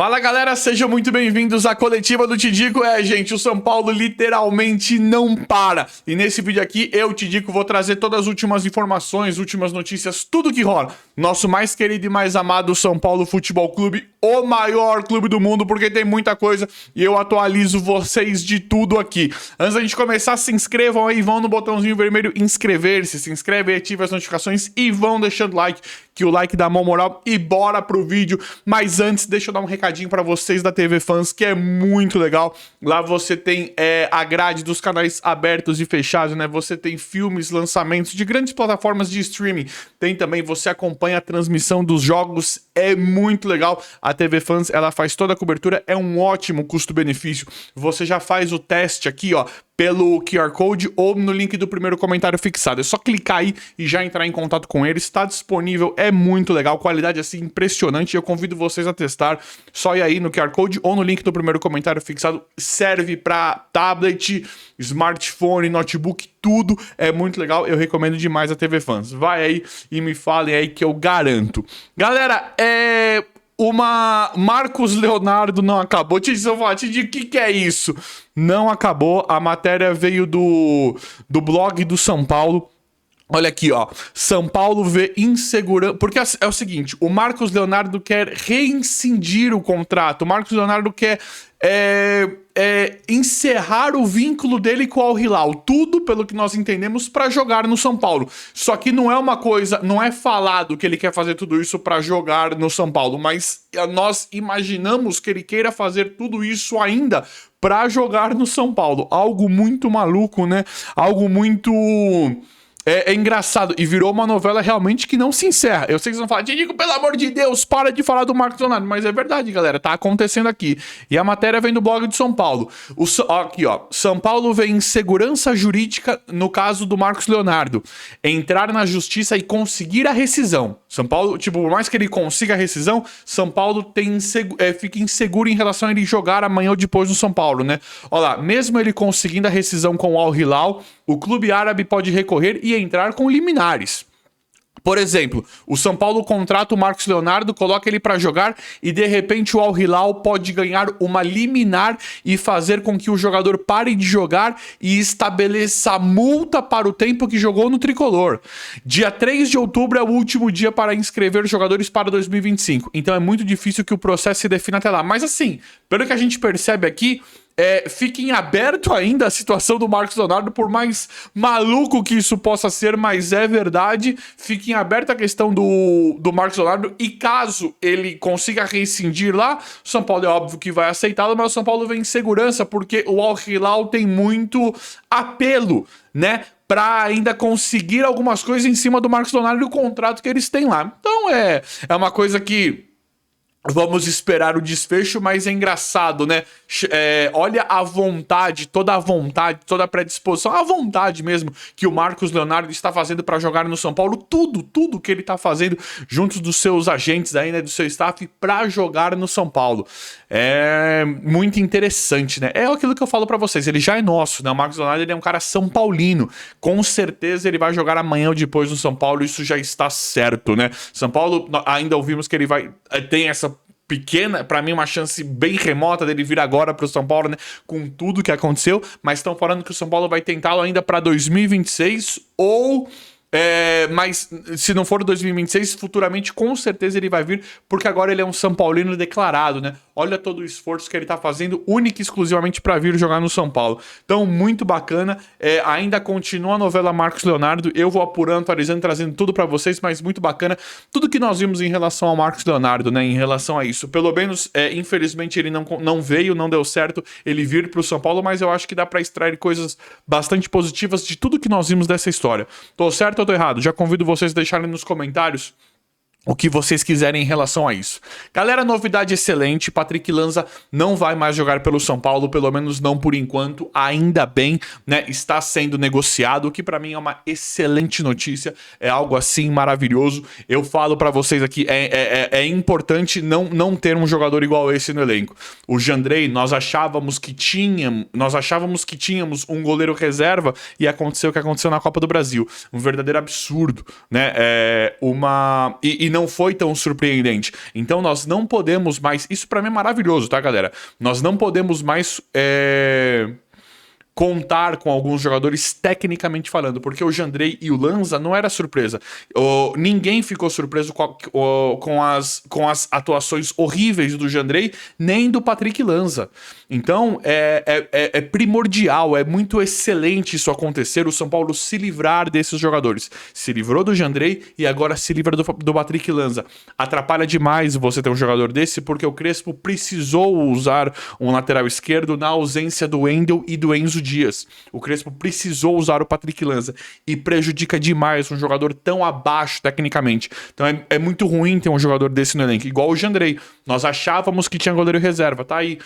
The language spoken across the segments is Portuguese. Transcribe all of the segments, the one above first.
Fala galera, sejam muito bem-vindos à coletiva do Tidico. Gente, o São Paulo literalmente não para. E nesse vídeo aqui, eu, Tidico, vou trazer todas as últimas informações, últimas notícias, tudo que rola. Nosso mais querido e mais amado São Paulo Futebol Clube, o maior clube do mundo, porque tem muita coisa e eu atualizo vocês de tudo aqui. Antes da gente começar, se inscrevam aí, vão no botãozinho vermelho inscrever-se, se inscreve aí, ativa as notificações e vão deixando like, que o like dá mó moral e bora pro vídeo. Mas antes, deixa eu dar um recadinho pra vocês da TV Fans, que é muito legal. Lá você tem a grade dos canais abertos e fechados, né? Você tem filmes, lançamentos de grandes plataformas de streaming. Tem também, você acompanha a transmissão dos jogos, é muito legal. A TV Fans, ela faz toda a cobertura, é um ótimo custo-benefício. Você já faz o teste aqui, ó, pelo QR Code ou no link do primeiro comentário fixado. É só clicar aí e já entrar em contato com eles. Está disponível, é muito legal, qualidade assim impressionante. Eu convido vocês a testar. Só ir aí no QR Code ou no link do primeiro comentário fixado. Serve para tablet, smartphone, notebook, tudo. É muito legal, eu recomendo demais a TV Fans. Vai aí e me falem aí que eu garanto. Galera, Marcos Leonardo não acabou. O que é isso? Não acabou. A matéria veio do blog do São Paulo. Olha aqui, ó. São Paulo vê insegurança. Porque é o seguinte: o Marcos Leonardo quer reincidir o contrato. O Marcos Leonardo quer encerrar o vínculo dele com o Al Hilal. Tudo, pelo que nós entendemos, para jogar no São Paulo. Só que não é uma coisa, não é falado que ele quer fazer tudo isso para jogar no São Paulo, mas nós imaginamos que ele queira fazer tudo isso ainda para jogar no São Paulo. Algo muito maluco, né? Algo muito... É engraçado, e virou uma novela realmente que não se encerra. Eu sei que vocês vão falar, Tidico, pelo amor de Deus, para de falar do Marcos Leonardo. Mas é verdade, galera, tá acontecendo aqui. E a matéria vem do blog de São Paulo. Aqui, ó, São Paulo vê insegurança jurídica no caso do Marcos Leonardo. Entrar na justiça e conseguir a rescisão. São Paulo, por mais que ele consiga a rescisão, São Paulo fica inseguro em relação a ele jogar amanhã ou depois no São Paulo, né? Olha lá, mesmo ele conseguindo a rescisão com o Al Hilal, o clube árabe pode recorrer e entrar com liminares. Por exemplo, o São Paulo contrata o Marcos Leonardo, coloca ele para jogar e de repente o Al Hilal pode ganhar uma liminar e fazer com que o jogador pare de jogar e estabeleça multa para o tempo que jogou no tricolor. Dia 3 de outubro é o último dia para inscrever jogadores para 2025, então é muito difícil que o processo se defina até lá. Mas assim, pelo que a gente percebe aqui, fica em aberto ainda a situação do Marcos Leonardo, por mais maluco que isso possa ser, mas é verdade. Fica em aberto a questão do Marcos Leonardo, e caso ele consiga rescindir lá, o São Paulo é óbvio que vai aceitá-lo, mas o São Paulo vem em segurança, porque o Al Hilal tem muito apelo, né, para ainda conseguir algumas coisas em cima do Marcos Leonardo e o contrato que eles têm lá. Então é uma coisa que vamos esperar o desfecho, mas é engraçado, né? Olha a vontade, toda a predisposição, a vontade mesmo que o Marcos Leonardo está fazendo para jogar no São Paulo. Tudo que ele está fazendo junto dos seus agentes aí, né? Do seu staff para jogar no São Paulo. É muito interessante, né? É aquilo que eu falo para vocês, ele já é nosso, né? O Marcos Leonardo, ele é um cara são paulino. Com certeza ele vai jogar amanhã ou depois no São Paulo, isso já está certo, né? São Paulo, ainda ouvimos que ele tem essa pequena, pra mim uma chance bem remota dele vir agora pro São Paulo, né, com tudo que aconteceu, mas estão falando que o São Paulo vai tentá-lo ainda pra 2026 ou... mas se não for 2026, futuramente com certeza ele vai vir, porque agora ele é um São Paulino declarado, né? Olha todo o esforço que ele tá fazendo, único e exclusivamente para vir jogar no São Paulo. Então, muito bacana. Ainda continua a novela Marcos Leonardo. Eu vou apurando, atualizando, trazendo tudo para vocês, mas muito bacana. Tudo que nós vimos em relação ao Marcos Leonardo, né? Em relação a isso. Pelo menos, infelizmente, ele não veio, não deu certo ele vir pro São Paulo, mas eu acho que dá para extrair coisas bastante positivas de tudo que nós vimos dessa história. Tô certo ou tô errado? Já convido vocês a deixarem nos comentários o que vocês quiserem em relação a isso. Galera, novidade excelente, Patrick Lanza não vai mais jogar pelo São Paulo, pelo menos não por enquanto, ainda bem, né, está sendo negociado, o que pra mim é uma excelente notícia, é algo assim maravilhoso. Eu falo pra vocês aqui, é importante não ter um jogador igual esse no elenco. O Jandrei, nós achávamos que tínhamos um goleiro reserva e aconteceu o que aconteceu na Copa do Brasil, um verdadeiro absurdo, né, não foi tão surpreendente. Então nós não podemos mais... Isso pra mim é maravilhoso, tá, galera? Nós não podemos mais... contar com alguns jogadores tecnicamente falando, porque o Jandrei e o Lanza não era surpresa. Ninguém ficou surpreso com as atuações horríveis do Jandrei, nem do Patrick Lanza. Então, é primordial, é muito excelente isso acontecer, o São Paulo se livrar desses jogadores. Se livrou do Jandrei e agora se livra do Patrick Lanza. Atrapalha demais você ter um jogador desse, porque o Crespo precisou usar um lateral esquerdo na ausência do Wendel e do Enzo Dias. O Crespo precisou usar o Patrick Lanza e prejudica demais um jogador tão abaixo tecnicamente. Então é muito ruim ter um jogador desse no elenco, igual o Jandrei. Nós achávamos que tinha goleiro reserva, tá aí.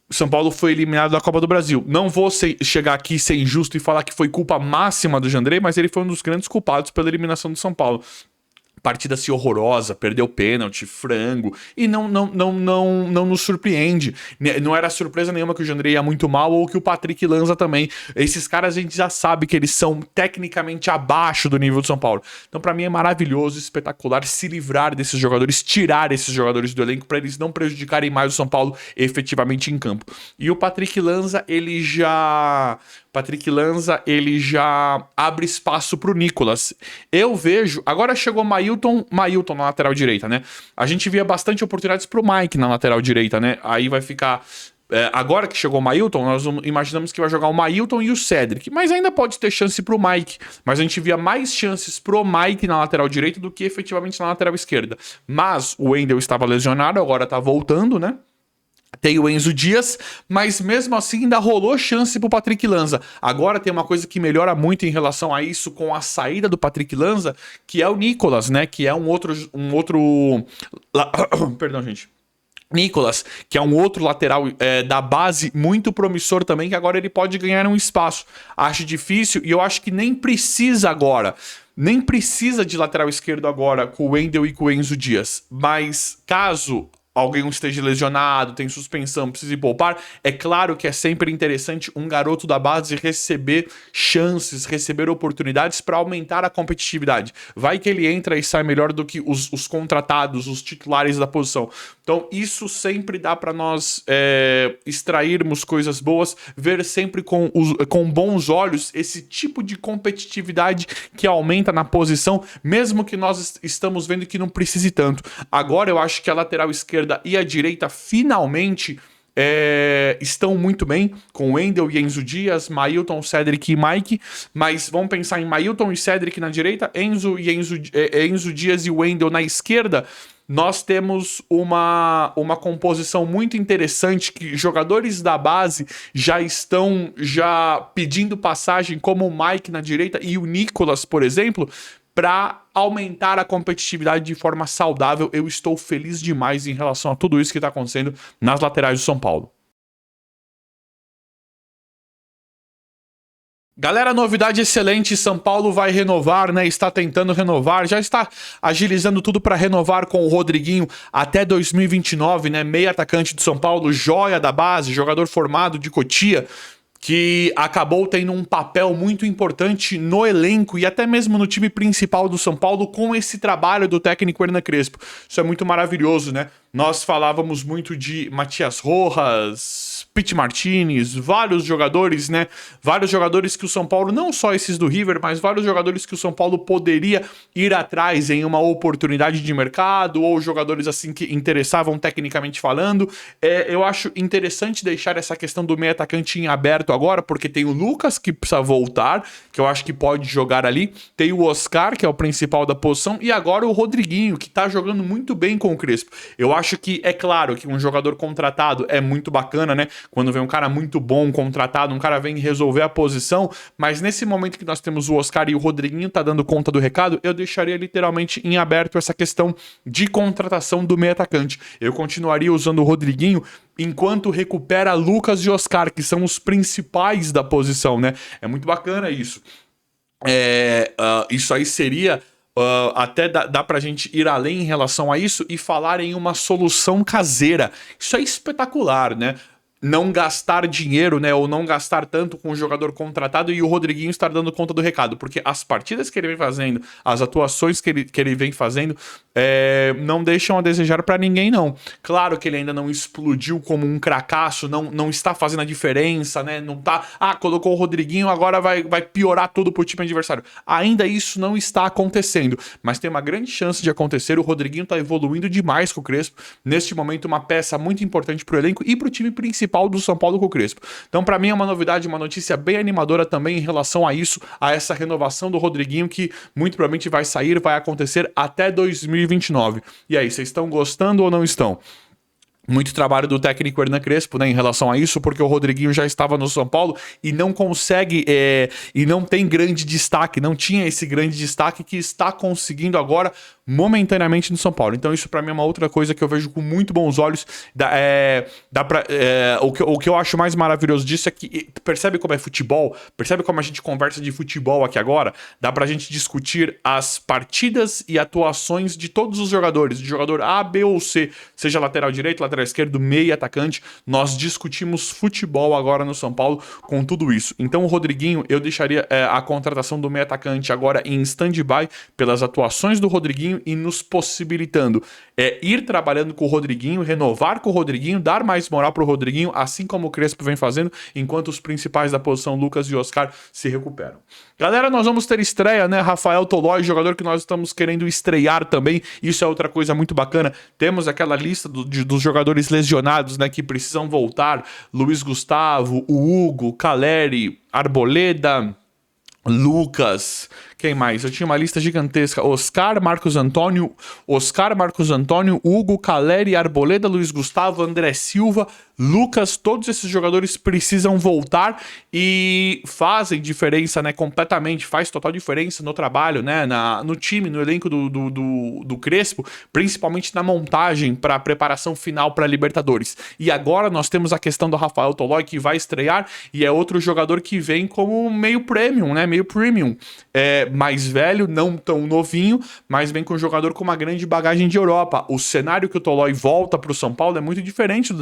São Paulo foi eliminado da Copa do Brasil. Não vou chegar aqui ser injusto e falar que foi culpa máxima do Jandrei, mas ele foi um dos grandes culpados pela eliminação do São Paulo. Partida assim horrorosa, perdeu pênalti, frango, e não nos surpreende. Não era surpresa nenhuma que o Jandrei ia muito mal ou que o Patrick Lanza também. Esses caras a gente já sabe que eles são tecnicamente abaixo do nível do São Paulo. Então pra mim é maravilhoso, espetacular se livrar desses jogadores, tirar esses jogadores do elenco para eles não prejudicarem mais o São Paulo efetivamente em campo. E o Patrick Lanza, ele já abre espaço pro Nicolas. Eu vejo... Agora chegou Mailton na lateral direita, né? A gente via bastante oportunidades pro Mike na lateral direita, né? Aí vai ficar... agora que chegou o Mailton, nós imaginamos que vai jogar o Mailton e o Cedric. Mas ainda pode ter chance pro Mike. Mas a gente via mais chances pro Mike na lateral direita do que efetivamente na lateral esquerda. Mas o Wendel estava lesionado, agora tá voltando, né? Tem o Enzo Dias, mas mesmo assim ainda rolou chance pro Patrick Lanza. Agora tem uma coisa que melhora muito em relação a isso com a saída do Patrick Lanza, que é o Nicolas, né? Que é um outro... Perdão, gente. Nicolas, que é um outro lateral da base muito promissor também, que agora ele pode ganhar um espaço. Acho difícil e eu acho que nem precisa agora. Nem precisa de lateral esquerdo agora com o Wendel e com o Enzo Dias. Mas caso alguém esteja lesionado, tem suspensão, precisa poupar, é claro que é sempre interessante um garoto da base receber chances, receber oportunidades para aumentar a competitividade. Vai que ele entra e sai melhor do que os contratados, os titulares da posição. Então isso sempre dá para nós extrairmos coisas boas, ver sempre com bons olhos esse tipo de competitividade que aumenta na posição, mesmo que nós estamos vendo que não precise tanto. Agora eu acho que a lateral esquerda e a direita finalmente estão muito bem, com Wendel e Enzo Dias, Mailton, Cedric e Mike, mas vamos pensar em Mailton e Cedric na direita, Enzo Dias e Wendel na esquerda. Nós temos uma composição muito interessante que jogadores da base já estão pedindo passagem, como o Mike na direita e o Nicolas, por exemplo, para aumentar a competitividade de forma saudável. Eu estou feliz demais em relação a tudo isso que está acontecendo nas laterais do São Paulo. Galera, novidade excelente, São Paulo vai renovar, né? Está tentando renovar, já está agilizando tudo para renovar com o Rodriguinho até 2029, né? Meio atacante de São Paulo, joia da base, jogador formado de Cotia, que acabou tendo um papel muito importante no elenco e até mesmo no time principal do São Paulo com esse trabalho do técnico Hernan Crespo. Isso é muito maravilhoso, né? Nós falávamos muito de Matias Rojas, Pity Martinez, vários jogadores, né? Vários jogadores que o São Paulo, não só esses do River, mas vários jogadores que o São Paulo poderia ir atrás em uma oportunidade de mercado, ou jogadores assim que interessavam tecnicamente falando. Eu acho interessante deixar essa questão do meio atacante em aberto agora, porque tem o Lucas que precisa voltar, que eu acho que pode jogar ali, tem o Oscar, que é o principal da posição, e agora o Rodriguinho, que tá jogando muito bem com o Crespo. Eu acho que, é claro, que um jogador contratado é muito bacana, né? Quando vem um cara muito bom, contratado, um cara vem resolver a posição, mas nesse momento que nós temos o Oscar e o Rodriguinho tá dando conta do recado, eu deixaria literalmente em aberto essa questão de contratação do meio atacante. Eu continuaria usando o Rodriguinho enquanto recupera Lucas e Oscar, que são os principais da posição, né? É muito bacana isso. Isso aí seria... até dá pra gente ir além em relação a isso e falar em uma solução caseira. Isso é espetacular, né? não gastar dinheiro, né, ou não gastar tanto com o jogador contratado e o Rodriguinho estar dando conta do recado, porque as partidas que ele vem fazendo, as atuações que ele vem fazendo, não deixam a desejar pra ninguém, não. Claro que ele ainda não explodiu como um cracaço, não está fazendo a diferença, né, não tá, colocou o Rodriguinho, agora vai piorar tudo pro time adversário. Ainda isso não está acontecendo, mas tem uma grande chance de acontecer. O Rodriguinho tá evoluindo demais com o Crespo, neste momento uma peça muito importante pro elenco e pro time principal do São Paulo com o Crespo. Então, para mim, é uma novidade, uma notícia bem animadora também em relação a isso, a essa renovação do Rodriguinho, que muito provavelmente vai sair, vai acontecer até 2029. E aí, vocês estão gostando ou não estão? Muito trabalho do técnico Hernan Crespo, né, em relação a isso, porque o Rodriguinho já estava no São Paulo e não consegue, e não tem grande destaque, não tinha esse grande destaque que está conseguindo agora momentaneamente no São Paulo. Então isso pra mim é uma outra coisa que eu vejo com muito bons olhos. O que eu acho mais maravilhoso disso é que percebe como é futebol, percebe como a gente conversa de futebol aqui agora, dá pra gente discutir as partidas e atuações de todos os jogadores, de jogador A, B ou C, seja lateral direito, lateral esquerdo, meio, atacante. Nós discutimos futebol agora no São Paulo com tudo isso. Então o Rodriguinho, eu deixaria a contratação do meio atacante agora em stand-by pelas atuações do Rodriguinho e nos possibilitando ir trabalhando com o Rodriguinho, renovar com o Rodriguinho, dar mais moral pro Rodriguinho, assim como o Crespo vem fazendo, enquanto os principais da posição, Lucas e Oscar, se recuperam. Galera, nós vamos ter estreia, né? Rafael Tolói, jogador que nós estamos querendo estrear também, isso é outra coisa muito bacana. Temos aquela lista dos jogadores lesionados, né, que precisam voltar: Luiz Gustavo, o Hugo, Caleri, Arboleda, Lucas, quem mais? Eu tinha uma lista gigantesca: Oscar, Marcos Antônio, Hugo, Caleri, Arboleda, Luiz Gustavo, André Silva, Lucas. Todos esses jogadores precisam voltar e fazem diferença, né? Completamente, faz total diferença no trabalho, né? No time, no elenco do Crespo, principalmente na montagem para a preparação final para Libertadores. E agora nós temos a questão do Rafael Tolói, que vai estrear e é outro jogador que vem como meio premium, né? Meio premium. Mais velho, não tão novinho, mas vem com um jogador com uma grande bagagem de Europa. O cenário que o Tolói volta para o São Paulo é muito diferente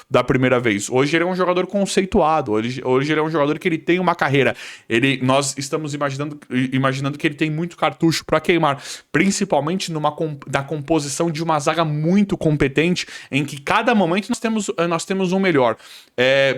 da primeira vez. Hoje ele é um jogador conceituado, hoje ele é um jogador que ele tem uma carreira. Nós estamos imaginando que ele tem muito cartucho para queimar, principalmente na composição de uma zaga muito competente, em que cada momento nós temos um melhor.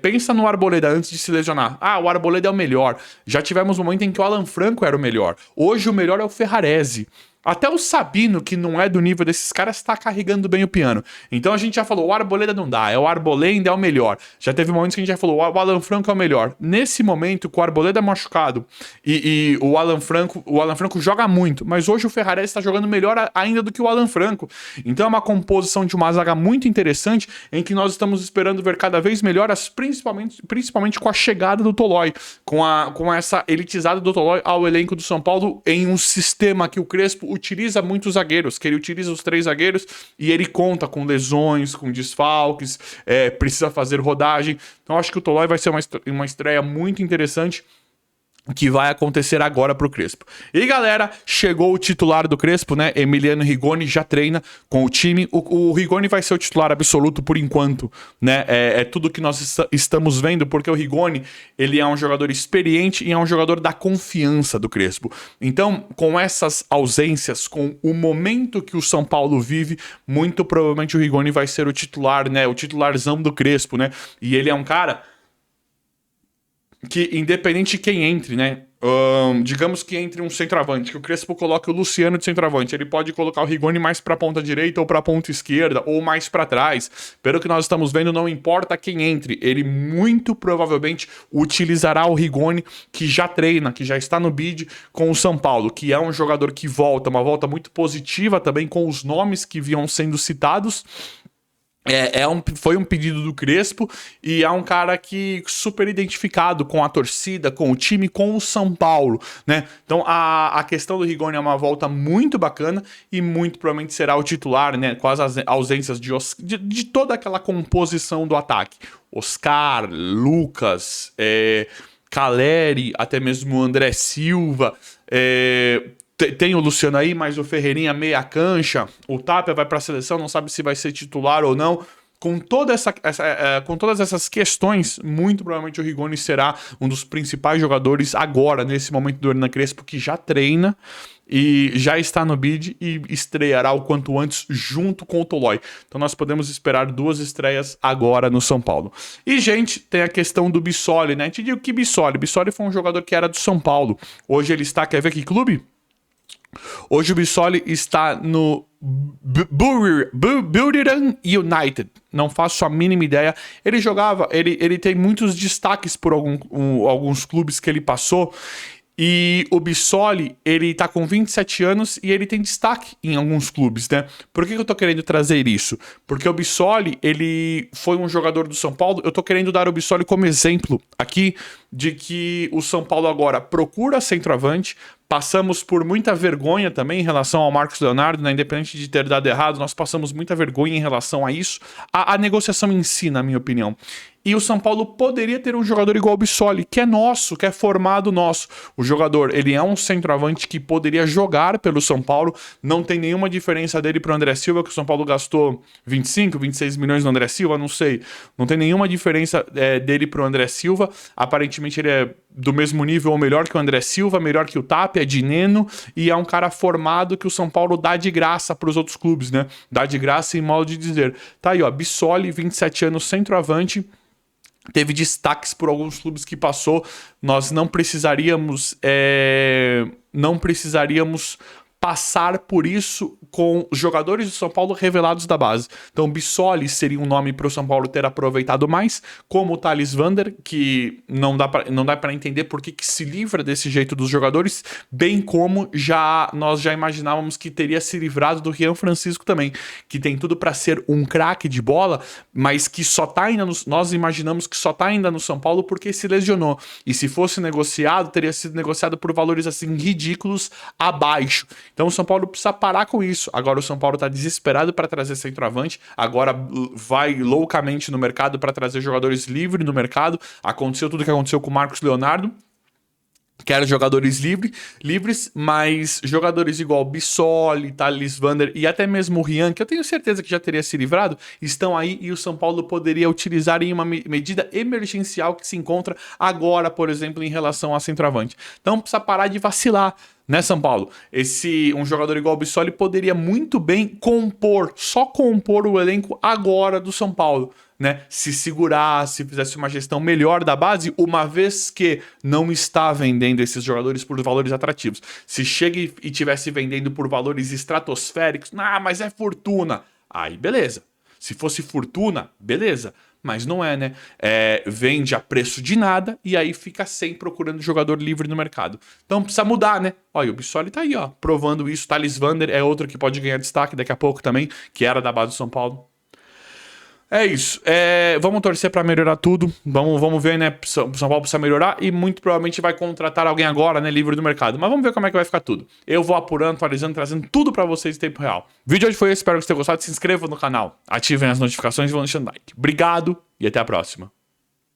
Pensa no Arboleda antes de se lesionar. O Arboleda é o melhor. Já tivemos um momento em que o Alan Franco era o melhor. Hoje o melhor é o Ferrarese. Até o Sabino, que não é do nível desses caras, tá carregando bem o piano. Então a gente já falou, o Arboleda não dá, o Arboleda é o melhor. Já teve momentos que a gente já falou, o Alan Franco é o melhor. Nesse momento, com o Arboleda machucado e o Alan Franco joga muito, mas hoje o Ferrarese está jogando melhor ainda do que o Alan Franco. Então é uma composição de uma zaga muito interessante, em que nós estamos esperando ver cada vez melhoras, principalmente com a chegada do Tolói, com essa elitizada do Tolói ao elenco do São Paulo, em um sistema que o Crespo utiliza muitos zagueiros, que ele utiliza os 3 zagueiros e ele conta com lesões, com desfalques, precisa fazer rodagem. Então acho que o Tolói vai ser uma estreia muito interessante, que vai acontecer agora pro Crespo. E galera, chegou o titular do Crespo, né? Emiliano Rigoni já treina com o time. O Rigoni vai ser o titular absoluto por enquanto, né? É tudo que nós estamos vendo, porque o Rigoni, ele é um jogador experiente e é um jogador da confiança do Crespo. Então, com essas ausências, com o momento que o São Paulo vive, muito provavelmente o Rigoni vai ser o titular, né? O titularzão do Crespo, né? E ele é um cara que, independente de quem entre, né? Digamos que entre um centroavante, que o Crespo coloque o Luciano de centroavante, ele pode colocar o Rigoni mais pra ponta direita ou pra ponta esquerda, ou mais pra trás. Pelo que nós estamos vendo, não importa quem entre, ele muito provavelmente utilizará o Rigoni, que já treina, que já está no bid com o São Paulo, que é um jogador que volta, uma volta muito positiva também, com os nomes que vinham sendo citados. Foi um pedido do Crespo e é um cara que super identificado com a torcida, com o time, com o São Paulo, né? Então a questão do Rigoni é uma volta muito bacana e muito provavelmente será o titular, né? Com as ausências de toda aquela composição do ataque. Oscar, Lucas, Caleri, até mesmo o André Silva, tem o Luciano aí, mas o Ferreirinha meia cancha. O Tapia vai para a seleção, não sabe se vai ser titular ou não. com com todas essas questões, muito provavelmente o Rigoni será um dos principais jogadores agora, nesse momento do Hernan Crespo, que já treina e já está no bid e estreará o quanto antes junto com o Tolói. Então nós podemos esperar 2 estreias agora no São Paulo. E, gente, tem a questão do Bissoli, né? Te digo que Bissoli foi um jogador que era do São Paulo. Hoje ele está, quer ver que clube? Hoje o Bissoli está no Buriram United. Não faço a mínima ideia. Ele jogava, ele tem muitos destaques por alguns clubes que ele passou. E o Bissoli, ele tá com 27 anos e ele tem destaque em alguns clubes, né? Por que eu tô querendo trazer isso? Porque o Bissoli, ele foi um jogador do São Paulo. Eu tô querendo dar o Bissoli como exemplo aqui de que o São Paulo agora procura centroavante. Passamos por muita vergonha também em relação ao Marcos Leonardo, né? Independente de ter dado errado, nós passamos muita vergonha em relação a isso. A negociação em si, na minha opinião. E o São Paulo poderia ter um jogador igual o Bissoli, que é nosso, que é formado nosso. O jogador, ele é um centroavante que poderia jogar pelo São Paulo. Não tem nenhuma diferença dele pro André Silva, que o São Paulo gastou 25, 26 milhões no André Silva, não sei. Não tem nenhuma diferença dele pro André Silva. Aparentemente ele é do mesmo nível ou melhor que o André Silva, melhor que o Tapia, é de Neno, e é um cara formado que o São Paulo dá de graça para os outros clubes, né? Dá de graça em modo de dizer. Tá aí, ó, Bissoli, 27 anos, centroavante, teve destaques por alguns clubes que passou. Nós não precisaríamos passar por isso com os jogadores do São Paulo revelados da base. Então, Bissoli seria um nome para o São Paulo ter aproveitado mais, como o Thales Vander, que não dá para entender por que se livra desse jeito dos jogadores, bem como nós já imaginávamos que teria se livrado do Rian Francisco também, que tem tudo para ser um craque de bola, mas que só tá ainda nós imaginamos que só tá ainda no São Paulo porque se lesionou. E se fosse negociado, teria sido negociado por valores assim ridículos abaixo. Então o São Paulo precisa parar com isso. Agora o São Paulo tá desesperado para trazer centroavante, agora vai loucamente no mercado para trazer jogadores livres no mercado. Aconteceu tudo o que aconteceu com o Marcos Leonardo. Quero jogadores livres, mas jogadores igual Bissoli, Thales Vander e até mesmo o Rian, que eu tenho certeza que já teria se livrado, estão aí e o São Paulo poderia utilizar em uma medida emergencial que se encontra agora, por exemplo, em relação a centroavante. Então precisa parar de vacilar, né, São Paulo? Um jogador igual o Bissoli poderia muito bem só compor o elenco agora do São Paulo, né? Se segurasse, fizesse uma gestão melhor da base, uma vez que não está vendendo esses jogadores por valores atrativos. Se chega e tivesse vendendo por valores estratosféricos, mas é fortuna. Aí beleza. Se fosse fortuna, beleza. Mas não é, né? Vende a preço de nada e aí fica sem procurando jogador livre no mercado. Então precisa mudar, né? Olha, o Bissoli tá aí, ó, provando isso. Thales Vander é outro que pode ganhar destaque daqui a pouco também, que era da base do São Paulo. É isso. Vamos torcer pra melhorar tudo. Vamos ver, né? O São Paulo precisa melhorar e muito provavelmente vai contratar alguém agora, né? Livre do mercado. Mas vamos ver como é que vai ficar tudo. Eu vou apurando, atualizando, trazendo tudo pra vocês em tempo real. O vídeo de hoje foi esse. Espero que vocês tenham gostado. Se inscrevam no canal, ativem as notificações e vão deixando like. Obrigado e até a próxima.